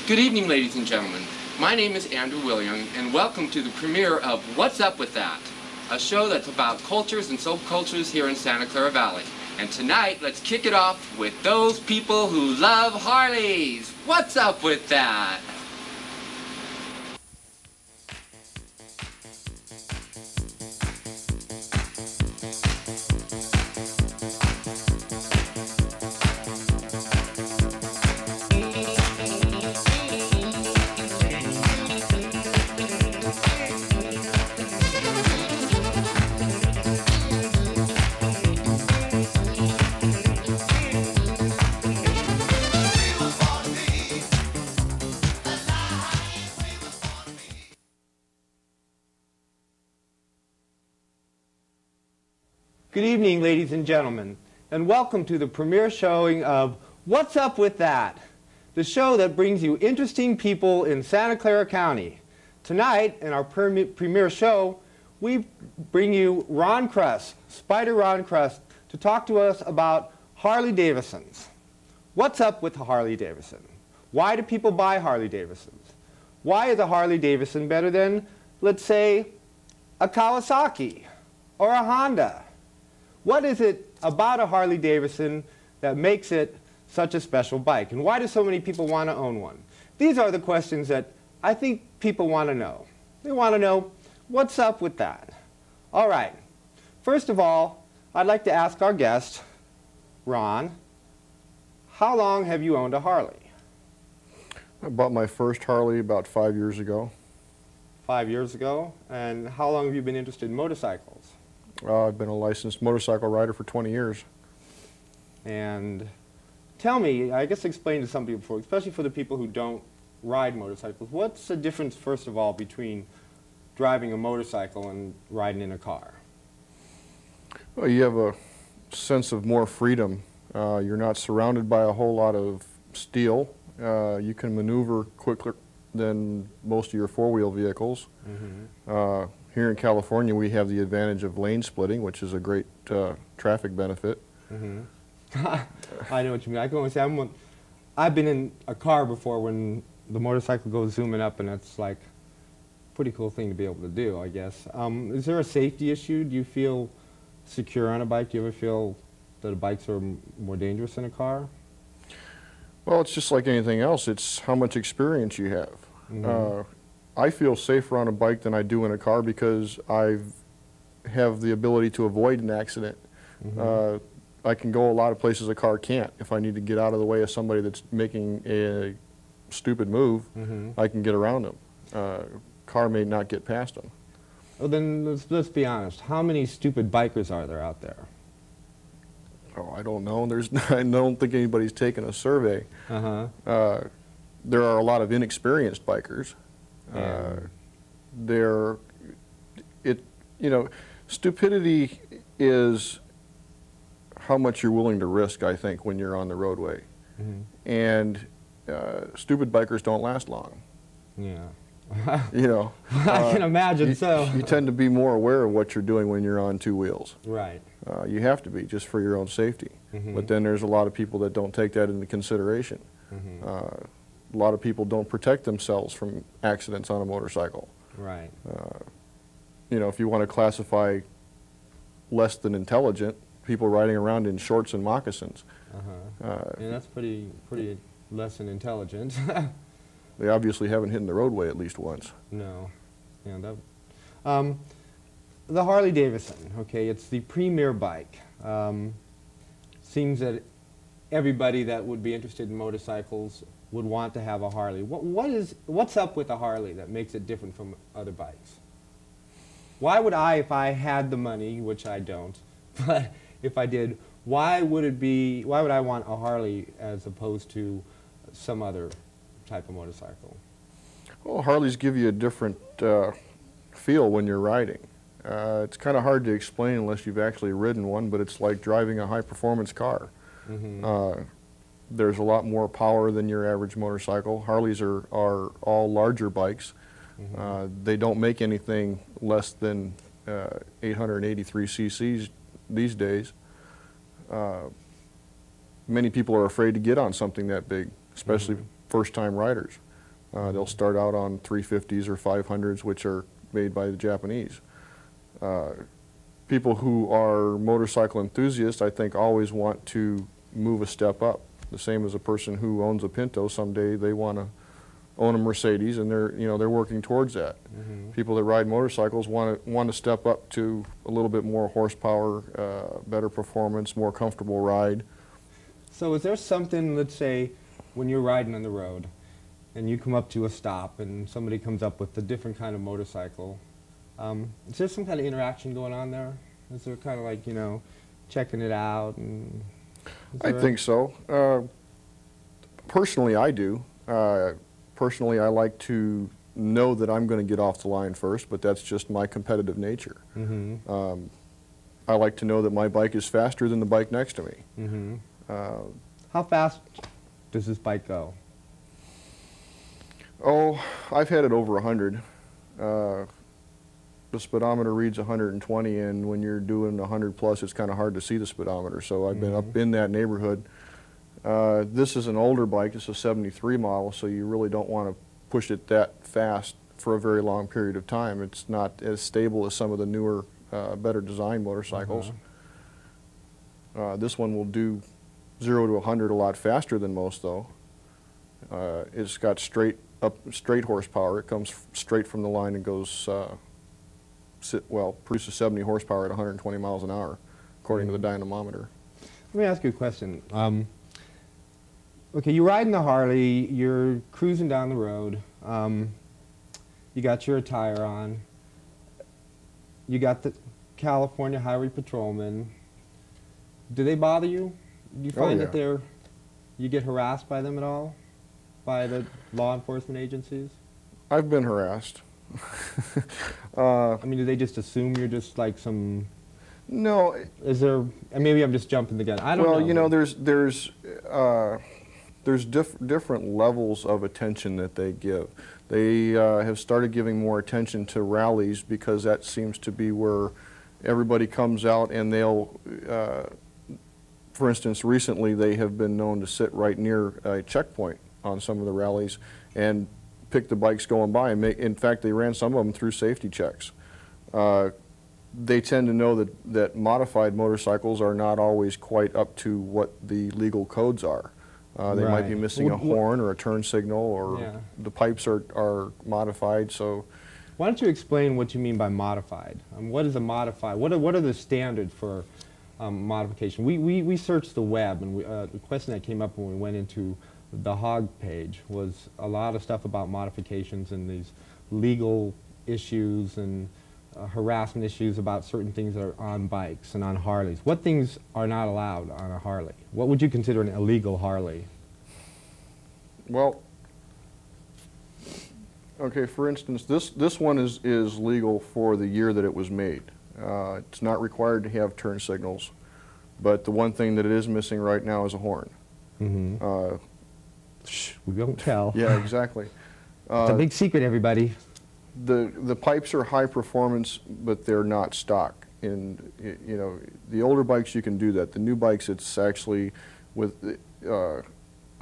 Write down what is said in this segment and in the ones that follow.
Good evening, ladies and gentlemen. My name is Willyoung, and welcome to the premiere of What's Up With That, a show that's about cultures and subcultures here in Santa Clara Valley. And tonight, let's kick it off with those people who love Harleys. What's up with that? Good evening, ladies and gentlemen, and welcome to the premiere showing of What's Up With That, the show that brings you interesting people in Santa Clara County. Tonight, in our premiere show, we bring you Ron Krus, Spider Ron Krus, to talk to us about Harley Davidsons. What's up with the Harley Davidson? Why do people buy Harley Davidsons? Why is a Harley Davidson better than, let's say, a Kawasaki or a Honda? What is it about a Harley Davidson that makes it such a special bike? And why do so many people want to own one? These are the questions that I think people want to know. They want to know, what's up with that? All right. First of all, I'd like to ask our guest, Ron, how long have you owned a Harley? I bought my first Harley about 5 years ago. 5 years ago? And how long have you been interested in motorcycles? I've been a licensed motorcycle rider for 20 years. And tell me, I guess explain to some people, especially for the people who don't ride motorcycles, what's the difference, first of all, between driving a motorcycle and riding in a car? Well, you have a sense of more freedom. You're not surrounded by a whole lot of steel. You can maneuver quicker than most of your four-wheel vehicles. Mm-hmm. Here in California, we have the advantage of lane splitting, which is a great traffic benefit. Mm-hmm. I know what you mean. I can only say I've been in a car before when the motorcycle goes zooming up, and it's like a pretty cool thing to be able to do, I guess. Is there a safety issue? Do you feel secure on a bike? Do you ever feel that bikes are more dangerous than a car? Well, it's just like anything else. It's how much experience you have. Mm-hmm. I feel safer on a bike than I do in a car because I have the ability to avoid an accident. Mm-hmm. I can go a lot of places a car can't. If I need to get out of the way of somebody that's making a stupid move, mm-hmm. I can get around them. Car may not get past them. Well, then let's be honest. How many stupid bikers are there out there? Oh, I don't know. I don't think anybody's taken a survey. Uh-huh. There are a lot of inexperienced bikers. Stupidity is how much you're willing to risk, I think, when you're on the roadway. Mm-hmm. And stupid bikers don't last long. Yeah. I can imagine so. You tend to be more aware of what you're doing when you're on two wheels. Right. You have to be, just for your own safety. Mm-hmm. But then there's a lot of people that don't take that into consideration. Mm-hmm. A lot of people don't protect themselves from accidents on a motorcycle. Right. If you want to classify less than intelligent, people riding around in shorts and moccasins. And that's pretty less than intelligent. They obviously haven't hit the roadway at least once. No. Yeah, the Harley Davidson, okay, it's the premier bike. Seems that everybody that would be interested in motorcycles would want to have a Harley. What's up with a Harley that makes it different from other bikes? Why would I, if I had the money, which I don't, but if I did, why would I want a Harley as opposed to some other type of motorcycle? Well, Harleys give you a different feel when you're riding. It's kind of hard to explain unless you've actually ridden one, but it's like driving a high-performance car. Mm-hmm. There's a lot more power than your average motorcycle. Harleys are all larger bikes. Mm-hmm. They don't make anything less than 883 cc's these days. Many people are afraid to get on something that big, especially first-time riders. They'll start out on 350s or 500s, which are made by the Japanese. People who are motorcycle enthusiasts, I think, always want to move a step up. The same as a person who owns a Pinto. Someday they want to own a Mercedes, and they're working towards that. People that ride motorcycles want to step up to a little bit more horsepower, better performance, more comfortable ride. So is there something, let's say, when you're riding on the road, and you come up to a stop, and somebody comes up with a different kind of motorcycle, is there some kind of interaction going on there? Is there kind of like, you know, checking it out? And I think so. Personally, I do. Personally, I like to know that I'm going to get off the line first, but that's just my competitive nature. I like to know that my bike is faster than the bike next to me. How fast does this bike go? Oh, I've had it over 100. The speedometer reads 120, and when you're doing 100 plus, it's kind of hard to see the speedometer. So I've been up in that neighborhood. This is an older bike. It's a 73 model, so you really don't want to push it that fast for a very long period of time. It's not as stable as some of the newer, better designed motorcycles. This one will do 0 to 100 a lot faster than most, though. It's got straight horsepower. It comes straight from the line and goes, produces 70 horsepower at 120 miles an hour, according to the dynamometer. Let me ask you a question. Okay, you're riding the Harley, you're cruising down the road, you got your attire on, you got the California Highway Patrolman. Do they bother you? Do you find that you get harassed by them at all? By the law enforcement agencies? I've been harassed. I mean, do they just assume you're just like some... No. Is there... And maybe I'm just jumping the gun. I don't know. Well, you know, there's different levels of attention that they give. They have started giving more attention to rallies because that seems to be where everybody comes out, and they'll... for instance, recently they have been known to sit right near a checkpoint on some of the rallies and pick the bikes going by. And in fact, they ran some of them through safety checks. They tend to know that modified motorcycles are not always quite up to what the legal codes are. They might be missing a horn or a turn signal, or the pipes are modified. So, why don't you explain what you mean by modified? What is a modified? What are the standards for modification? We searched the web, and the question that came up when we went into the hog page was a lot of stuff about modifications and these legal issues and harassment issues about certain things that are on bikes and on Harleys. What things are not allowed on a Harley? What would you consider an illegal Harley? Well, okay, for instance, this one is legal for the year that it was made. It's not required to have turn signals, but the one thing that it is missing right now is a horn. Shh, we won't tell. Yeah, exactly. It's a big secret, everybody. The pipes are high performance, but they're not stock. And you know, the older bikes you can do that. The new bikes, it's actually with a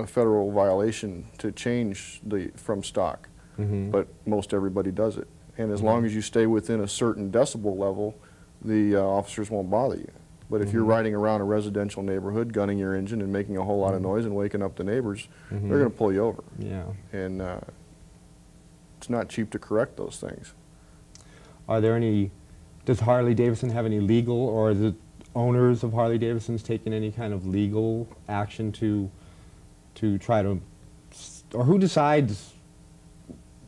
federal violation to change from stock. But most everybody does it. And as long as you stay within a certain decibel level, the officers won't bother you. But if you're riding around a residential neighborhood, gunning your engine and making a whole lot of noise and waking up the neighbors, they're going to pull you over. Yeah. And it's not cheap to correct those things. Are there any, does Harley Davidson have any legal, or is it owners of Harley Davidsons taking any kind of legal action to try to, or who decides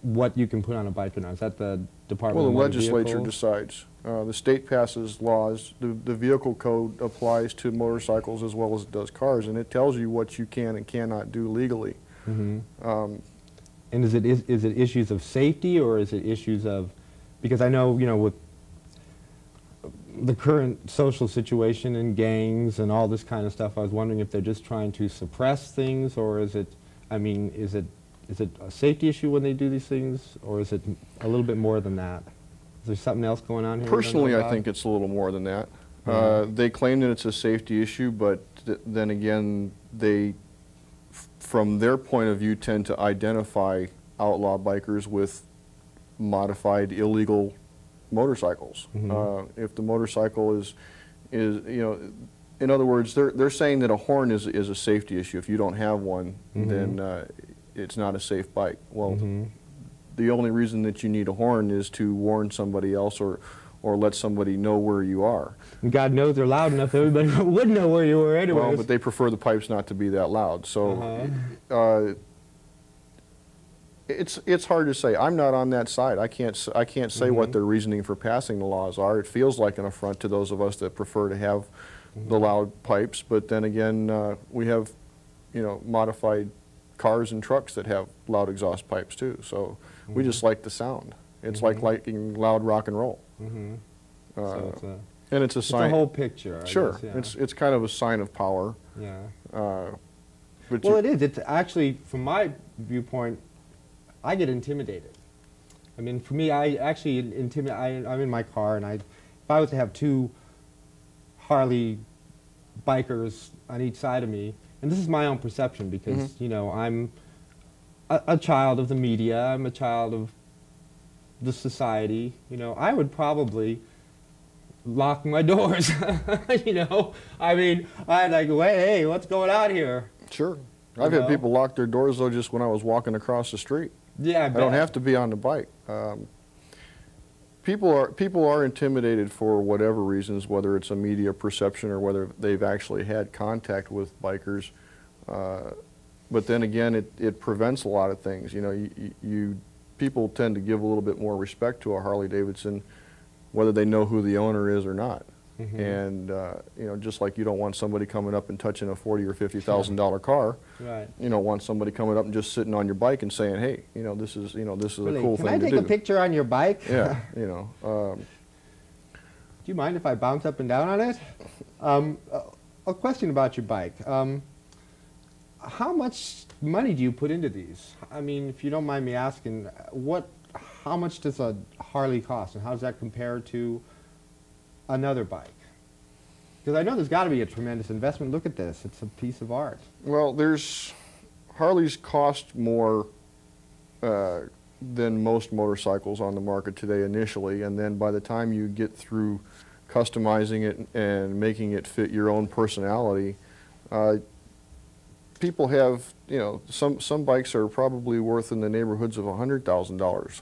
what you can put on a bike or not? Is that the Department of Motor Vehicles? Well, the legislature decides. The state passes laws. The vehicle code applies to motorcycles as well as it does cars, and it tells you what you can and cannot do legally. And is it issues of safety, or is it issues of, because I know, you know, with the current social situation and gangs and all this kind of stuff, I was wondering if they're just trying to suppress things, or is it, I mean, is it a safety issue when they do these things, or is it a little bit more than that? Is there something else going on here? Personally, I think it's a little more than that. They claim that it's a safety issue, but then again, they, from their point of view, tend to identify outlaw bikers with modified illegal motorcycles. If the motorcycle is in other words, they're saying that a horn is a safety issue. If you don't have one, then it's not a safe bike. Well, the only reason that you need a horn is to warn somebody else or let somebody know where you are. God knows they're loud enough, everybody would know where you were anyway. Well, but they prefer the pipes not to be that loud. So it's hard to say. I'm not on that side. I can't say what their reasoning for passing the laws are. It feels like an affront to those of us that prefer to have the loud pipes. But then again, we have modified cars and trucks that have loud exhaust pipes too. So we just like the sound. It's like liking loud rock and roll. So and it's a sign. It's a whole picture. I Sure, guess, yeah. it's kind of a sign of power. Yeah. But Well, it is. It's actually, from my viewpoint, I get intimidated. I mean, for me, I actually I'm in my car, and if I was to have two Harley bikers on each side of me, and this is my own perception because I'm a child of the media, I'm a child of the society. I would probably lock my doors. I mean, I'd like, wait, hey, what's going on here? Sure. I've had people lock their doors though just when I was walking across the street. Yeah, I don't have to be on the bike. People are intimidated for whatever reasons, whether it's a media perception or whether they've actually had contact with bikers. But then again, it prevents a lot of things. People tend to give a little bit more respect to a Harley Davidson, whether they know who the owner is or not. And just like you don't want somebody coming up and touching a $40,000 or $50,000 car, Right. you don't want somebody coming up and just sitting on your bike and saying, "Hey, this is Really? a cool Can thing to do." I take a picture on your bike? Yeah, Do you mind if I bounce up and down on it? A question about your bike. How much money do you put into these? I mean, if you don't mind me asking, how much does a Harley cost, and how does that compare to another bike? Because I know there's got to be a tremendous investment. Look at this. It's a piece of art. Well, Harleys cost more than most motorcycles on the market today initially, and then by the time you get through customizing it and making it fit your own personality, people have, some bikes are probably worth in the neighborhoods of $100,000.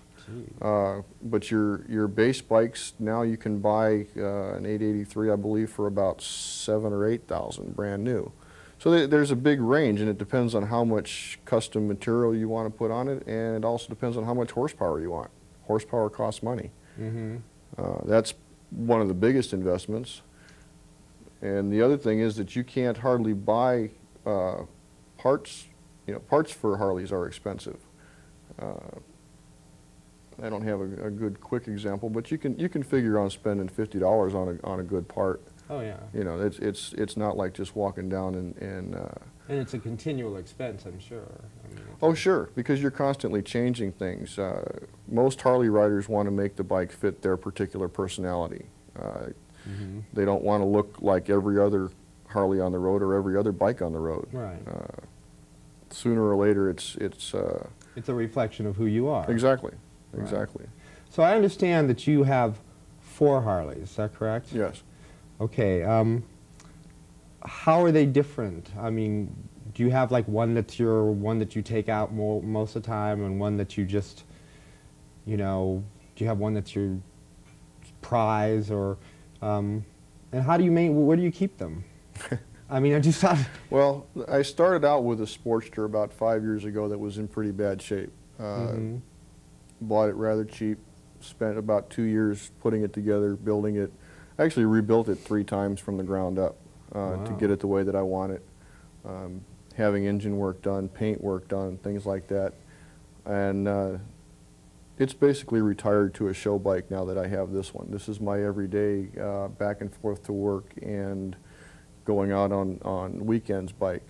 But your base bikes now you can buy an 883, I believe, for about $7,000 or $8,000 brand new. So there's a big range, and it depends on how much custom material you want to put on it, and it also depends on how much horsepower you want. Horsepower costs money. That's one of the biggest investments. And the other thing is that you can't hardly buy parts. Parts for Harleys are expensive. I don't have a good quick example, but you can figure on spending $50 on a good part. Oh yeah. It's not like just walking down and And it's a continual expense, I'm sure. I mean, oh sure, because you're constantly changing things. Most Harley riders want to make the bike fit their particular personality. They don't want to look like every other Harley on the road or every other bike on the road. Right. Sooner or later, it's a reflection of who you are. Exactly. Right. Exactly. So I understand that you have 4 Harleys. Is that correct? Yes. Okay. How are they different? I mean, do you have like one that you take out most of the time, and one that you just, do you have one that's your prize, or, and how do you where do you keep them? I mean, I just thought. Well, I started out with a Sportster about 5 years ago that was in pretty bad shape. Bought it rather cheap, spent about 2 years putting it together, building it. Actually rebuilt it 3 times from the ground up to get it the way that I want it. Having engine work done, paint work done, things like that. And it's basically retired to a show bike now that I have this one. This is my everyday back and forth to work and going out on weekends bike.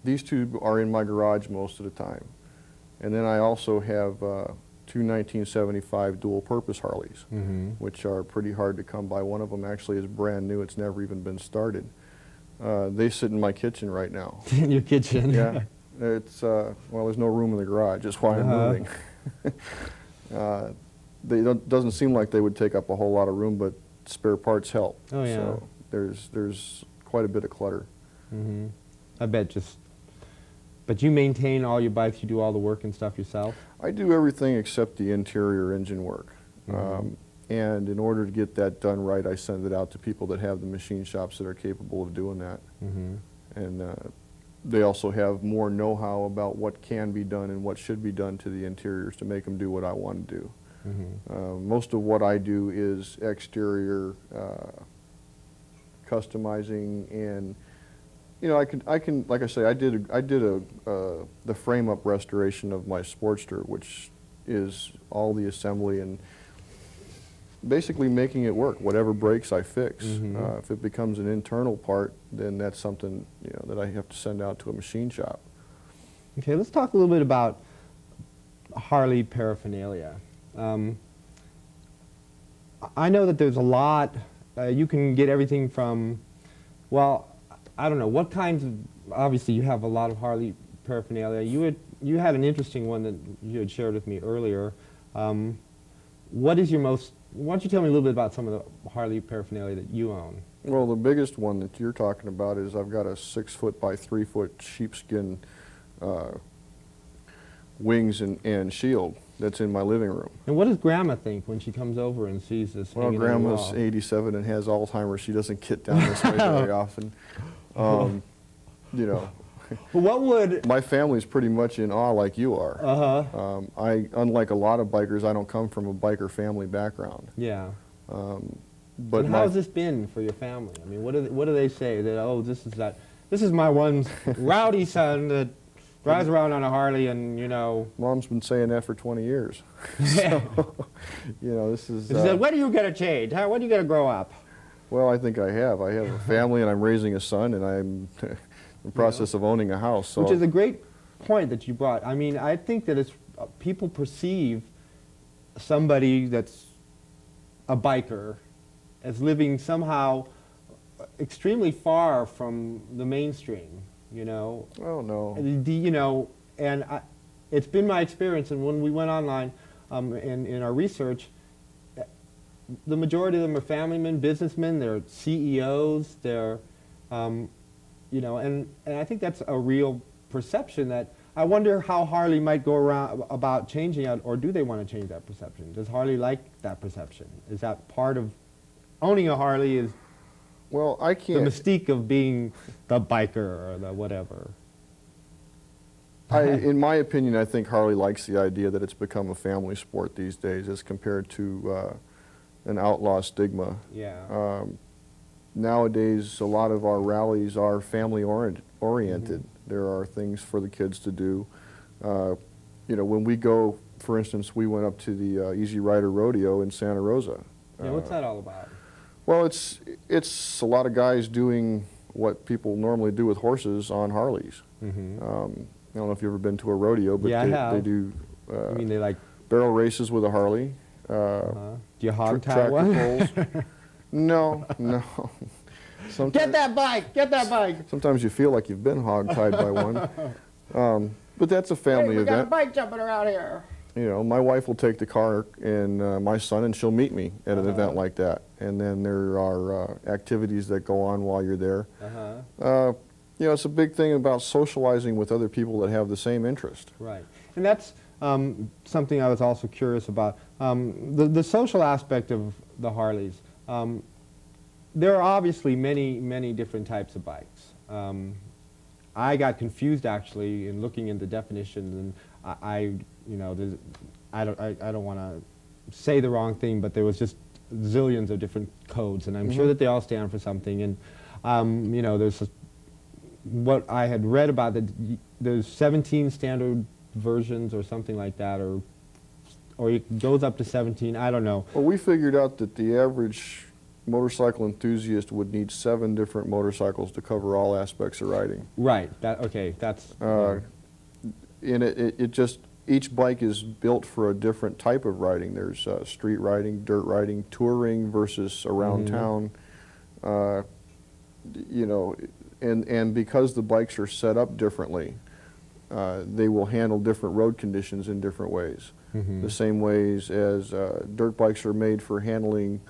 These 2 are in my garage most of the time. And then I also have 2 1975 dual-purpose Harleys, which are pretty hard to come by. One of them actually is brand new. It's never even been started. They sit in my kitchen right now. In your kitchen? Yeah. It's, well, there's no room in the garage. That's why I'm moving. Doesn't seem like they would take up a whole lot of room, but spare parts help. Oh, yeah. So there's quite a bit of clutter. Mm-hmm. I bet but you maintain all your bikes, you do all the work and stuff yourself? I do everything except the interior engine work. Mm-hmm. And in order to get that done right, I send it out to people that have the machine shops that are capable of doing that. Mm-hmm. And they also have more know-how about what can be done and what should be done to the interiors to make them do what I want to do. Mm-hmm. Most of what I do is exterior customizing, and you know, I can like I say, I did the frame-up restoration of my Sportster, which is all the assembly and basically making it work. Whatever breaks, I fix. Mm-hmm. If it becomes an internal part, then that's something, you know, that I have to send out to a machine shop. Okay, let's talk a little bit about Harley paraphernalia. I know that there's a lot. You can get everything from, well, I don't know, what kinds of, obviously you have a lot of Harley paraphernalia. You had an interesting one that you had shared with me earlier. What is your most, why don't you tell me a little bit about some of the Harley paraphernalia that you own? Well, the biggest one that you're talking about is I've got a 6-foot by 3-foot sheepskin wings and shield that's in my living room. And what does Grandma think when she comes over and sees this? Well, Grandma's 87 and has Alzheimer's. She doesn't get down this way very often. You know, what would... My family's pretty much in awe like you are. Uh-huh. Unlike a lot of bikers, I don't come from a biker family background. Yeah. But and how's this been for your family? I mean, what do they say? That, oh, this is my one rowdy son that drives around on a Harley, and, you know... Mom's been saying that for 20 years. So, you know, this is... She said, when are you going to change? When are you going to grow up? Well, I think I have. I have a family, and I'm raising a son, and I'm in the process of owning a house. So. Which is a great point that you brought. I mean, I think that it's, people perceive somebody that's a biker as living somehow extremely far from the mainstream, you know. Oh, no. You know, and it's been my experience, and when we went online in our research, the majority of them are family men, businessmen, they're CEOs, they're, you know, and I think that's a real perception that, I wonder how Harley might go around about changing it, or do they want to change that perception? Does Harley like that perception? Is that part of owning a Harley, is well, I can't, the mystique of being the biker or the whatever? In my opinion, I think Harley likes the idea that it's become a family sport these days as compared to an outlaw stigma. Yeah. Nowadays, a lot of our rallies are family oriented. Mm-hmm. There are things for the kids to do. You know, when we go, for instance, we went up to the Easy Rider Rodeo in Santa Rosa. Yeah, what's that all about? Well, it's a lot of guys doing what people normally do with horses on Harleys. Mm-hmm. I don't know if you've ever been to a rodeo, but yeah, they do you mean they like barrel races with a Harley. Do you hog tie one? Poles. No, no. Sometimes, get that bike! Get that bike! Sometimes you feel like you've been hog-tied by one. But that's a family we event. got a bike jumping around here. You know, my wife will take the car and my son, and she'll meet me at an event like that. And then there are activities that go on while you're there. You know, it's a big thing about socializing with other people that have the same interest. Right. And that's something I was also curious about. The social aspect of the Harleys. There are obviously many different types of bikes. I got confused actually in looking into definitions, and you know, I don't want to say the wrong thing, but there was just zillions of different codes, and I'm sure that they all stand for something. And you know, there's what I had read about that there's 17 standard versions or something like that, or it goes up to 17. I don't know. Well, we figured out that the average motorcycle enthusiast would need 7 different motorcycles to cover all aspects of riding. Right. Okay. That's. And it just, each bike is built for a different type of riding. There's street riding, dirt riding, touring versus around town. You know, and because the bikes are set up differently, they will handle different road conditions in different ways. Mm-hmm. The same ways as dirt bikes are made for handling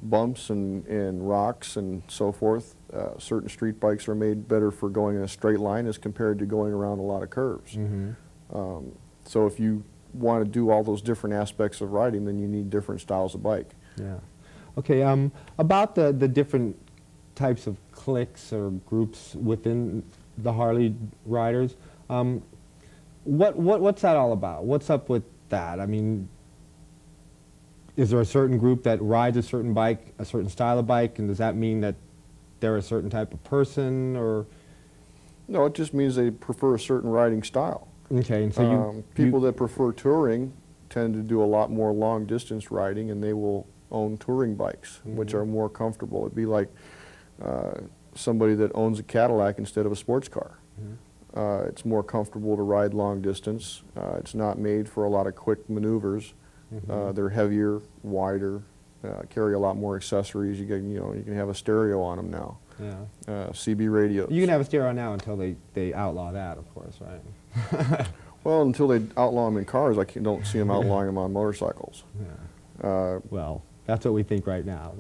bumps and rocks and so forth. Certain street bikes are made better for going in a straight line as compared to going around a lot of curves. Mm-hmm. So if you want to do all those different aspects of riding, then you need different styles of bike. Yeah. Okay, about the different types of cliques or groups within the Harley riders, what's that all about? What's up with that? I mean, is there a certain group that rides a certain bike, a certain style of bike, and does that mean that they're a certain type of person, or? No, it just means they prefer a certain riding style. Okay, and so people that prefer touring tend to do a lot more long distance riding, and they will own touring bikes, Mm-hmm. which are more comfortable. It'd be like somebody that owns a Cadillac instead of a sports car. Mm-hmm. It's more comfortable to ride long distance. It's not made for a lot of quick maneuvers. Mm-hmm. They're heavier, wider, carry a lot more accessories. You can have a stereo on them now. Yeah. CB radios. You can have a stereo now until they outlaw that, of course, right? Well, until they outlaw them in cars, I don't see them outlawing them on motorcycles. Yeah. Well, that's what we think right now.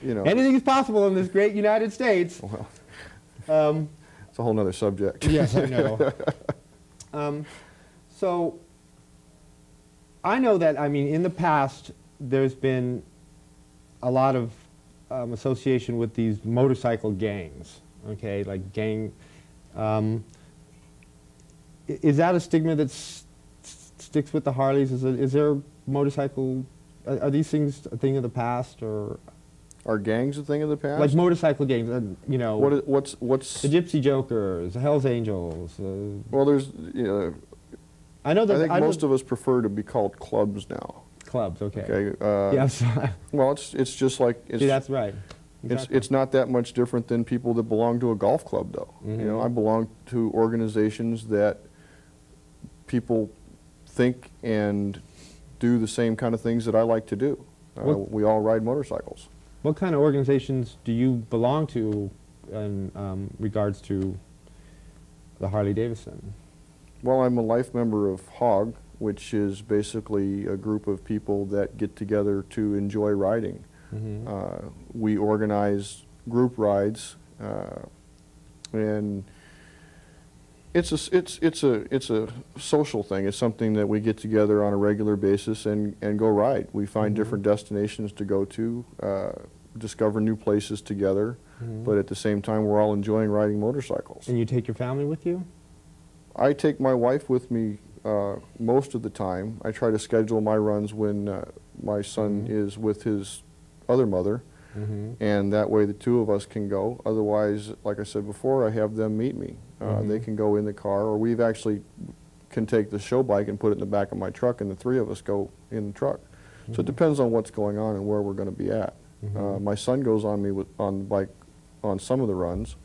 You know, anything is possible in this great United States. Well, it's a whole nother subject. Yes, I know. So I know that, I mean, in the past, there's been a lot of association with these motorcycle gangs, okay, like gang. Is that a stigma that sticks with the Harleys? Is there motorcycle, are these things a thing of the past, or? Are gangs a thing of the past? Like motorcycle gangs, you know. What's the Gypsy Jokers, the Hells Angels. Well, there's, I know that. I think most of us prefer to be called clubs now. Clubs, okay. Okay. Yes. Well, it's just like See, that's right. Exactly. It's not that much different than people that belong to a golf club, though. Mm-hmm. You know, I belong to organizations that people think and do the same kind of things that I like to do. We all ride motorcycles. What kind of organizations do you belong to in regards to the Harley Davidson? Well, I'm a life member of HOG, which is basically a group of people that get together to enjoy riding. Mm-hmm. We organize group rides, and it's a social thing. It's something that we get together on a regular basis and go ride. We find Mm-hmm. different destinations to go to, discover new places together, Mm-hmm. but at the same time we're all enjoying riding motorcycles. And you take your family with you? I take my wife with me most of the time. I try to schedule my runs when my son Mm-hmm. is with his other mother, Mm-hmm. and that way the two of us can go. Otherwise, like I said before, I have them meet me. Mm-hmm. They can go in the car, or we've actually can take the show bike and put it in the back of my truck, and the three of us go in the truck. So it depends on what's going on and where we're going to be at. Mm-hmm. My son goes on me on the bike on some of the runs.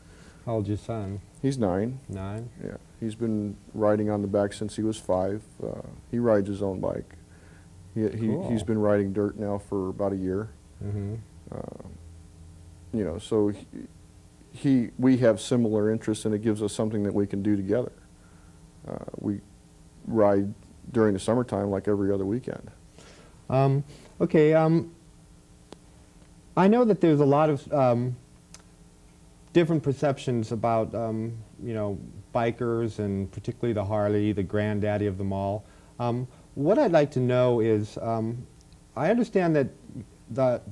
How old's your son? He's 9. 9? Yeah, he's been riding on the back since he was 5. He rides his own bike. Cool. He's been riding dirt now for about a year. Mm-hmm. You know, so we have similar interests, and it gives us something that we can do together. We ride during the summertime like every other weekend. Okay, I know that there's a lot of different perceptions about, you know, bikers, and particularly the Harley, the granddaddy of them all. What I'd like to know is, I understand that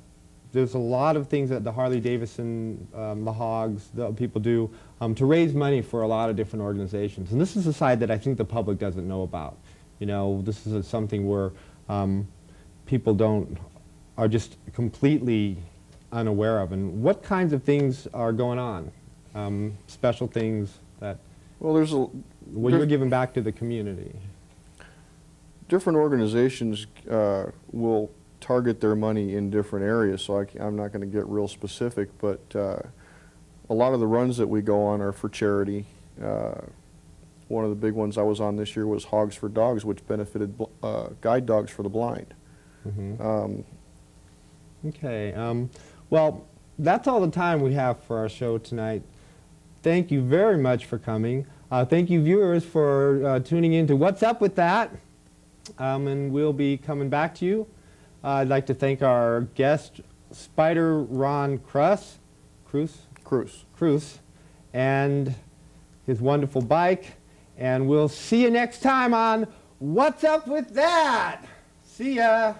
there's a lot of things that the Harley Davidson, the Hogs, the people do to raise money for a lot of different organizations. And this is a side that I think the public doesn't know about. You know, this is something where people are just completely unaware of. And what kinds of things are going on? Special things that you're giving back to the community. Different organizations will target their money in different areas, so I'm not going to get real specific, but a lot of the runs that we go on are for charity. One of the big ones I was on this year was Hogs for Dogs, which benefited guide dogs for the blind. Mm-hmm. Okay, well, that's all the time we have for our show tonight. Thank you very much for coming. Thank you, viewers, for tuning in to What's Up With That. And we'll be coming back to you. I'd like to thank our guest, Spider Ron Krus, and his wonderful bike. And we'll see you next time on What's Up With That. See ya.